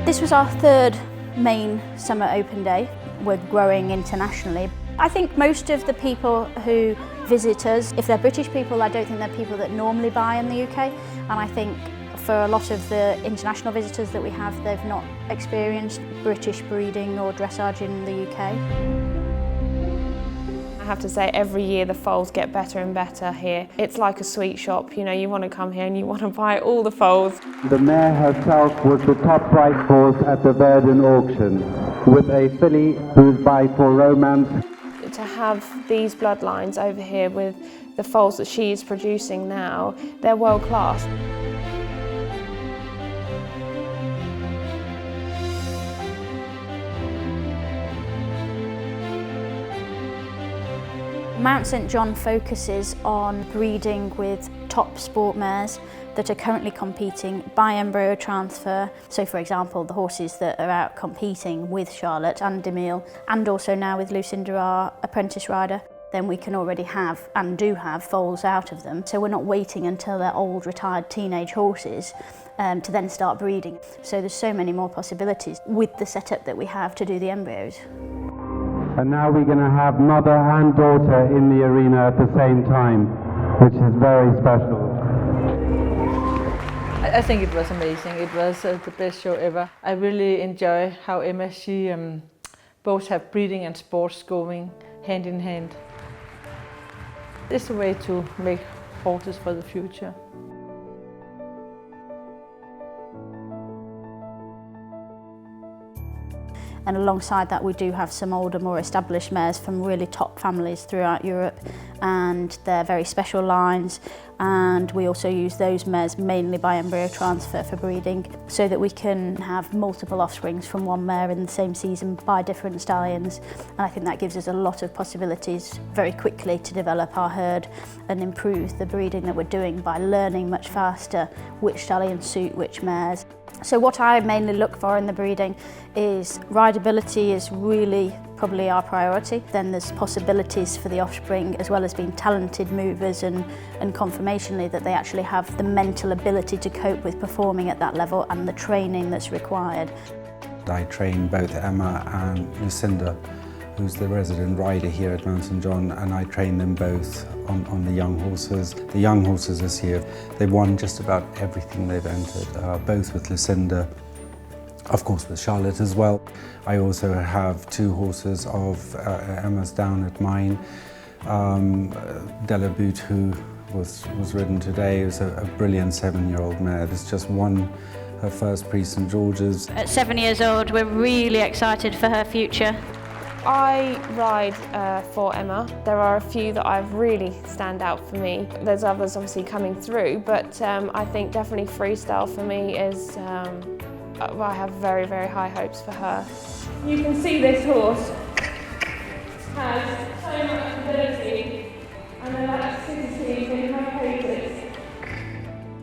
This was our third main summer open day. We're growing internationally. I think most of the people who visit us, if they're British people, I don't think they're people that normally buy in the UK. And I think for a lot of the international visitors that we have, they've not experienced British breeding or dressage in the UK. I have to say, every year the foals get better and better here. It's like a sweet shop, you know, you want to come here and you want to buy all the foals. The mare herself was the top price horse at the Verdun auction, with a filly who's by for romance. To have these bloodlines over here with the foals that she is producing now, they're world class. Mount St John focuses on breeding with top sport mares that are currently competing by embryo transfer. So for example, the horses that are out competing with Charlotte and Emile, and also now with Lucinda, our apprentice rider, then we can already have and do have foals out of them. So we're not waiting until they're old retired teenage horses to then start breeding. So there's so many more possibilities with the setup that we have to do the embryos. And now we're going to have mother and daughter in the arena at the same time, which is very special. I think it was amazing. It was the best show ever. I really enjoy how Emma, she both have breeding and sports going hand in hand. It's a way to make horses for the future. And alongside that, we do have some older, more established mares from really top families throughout Europe, and they're very special lines. And we also use those mares mainly by embryo transfer for breeding, so that we can have multiple offsprings from one mare in the same season by different stallions. And I think that gives us a lot of possibilities very quickly to develop our herd and improve the breeding that we're doing by learning much faster which stallions suit which mares. So what I mainly look for in the breeding is rideability is really probably our priority. Then there's possibilities for the offspring, as well as being talented movers and conformationally that they actually have the mental ability to cope with performing at that level and the training that's required. I train both Emma and Lucinda, who's the resident rider here at Mount St John, and I train them both on the young horses. The young horses this year, they've won just about everything they've entered, both with Lucinda, of course with Charlotte as well. I also have two horses of Emma's down at mine. Delaboot, who was ridden today, is a brilliant 7-year-old mare that's just won her first Prix St George's. At 7 years old, we're really excited for her future. I ride for Emma. There are a few that I've really stand out for me. There's others obviously coming through, but I think definitely Freestyle for me is, I have very, very high hopes for her. You can see this horse has so much ability and elasticity in her paces.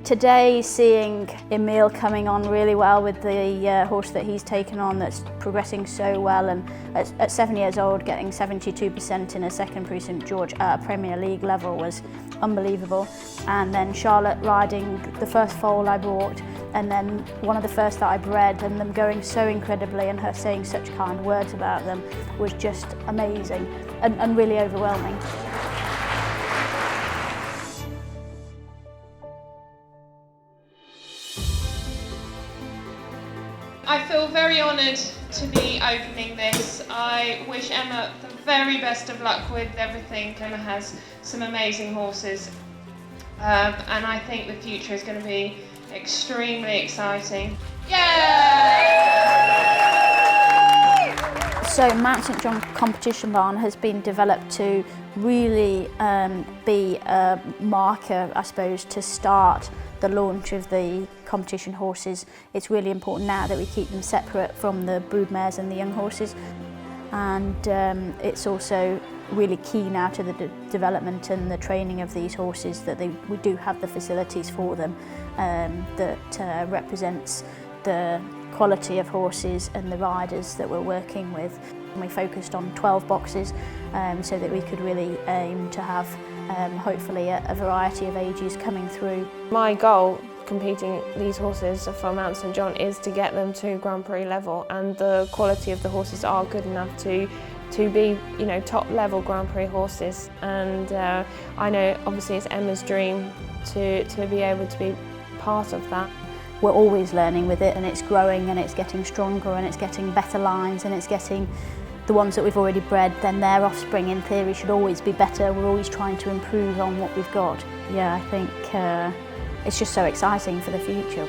Today, seeing Emile coming on really well with the horse that he's taken on that's progressing so well, and at 7 years old getting 72% in a second Prix St George at a Premier League level was unbelievable. And then Charlotte riding the first foal I bought, and then one of the first that I bred, and them going so incredibly and her saying such kind words about them was just amazing and really overwhelming. I feel very honoured to be opening this. I wish Emma the very best of luck with everything. Emma has some amazing horses, and I think the future is going to be extremely exciting. Yay! So Mount St John Competition Barn has been developed to really be a marker, I suppose, to start the launch of the competition horses. It's really important now that we keep them separate from the brood mares and the young horses, and it's also really key now to the development and the training of these horses that we do have the facilities for them that represents the quality of horses and the riders that we're working with. And we focused on 12 boxes so that we could really aim to have hopefully a variety of ages coming through. My goal competing these horses for Mount St John is to get them to Grand Prix level, and the quality of the horses are good enough to be, you know, top level Grand Prix horses. And I know obviously it's Emma's dream to be able to be part of that. We're always learning with it, and it's growing and it's getting stronger and it's getting better lines and it's getting the ones that we've already bred, then their offspring in theory should always be better. We're always trying to improve on what we've got. Yeah, I think it's just so exciting for the future.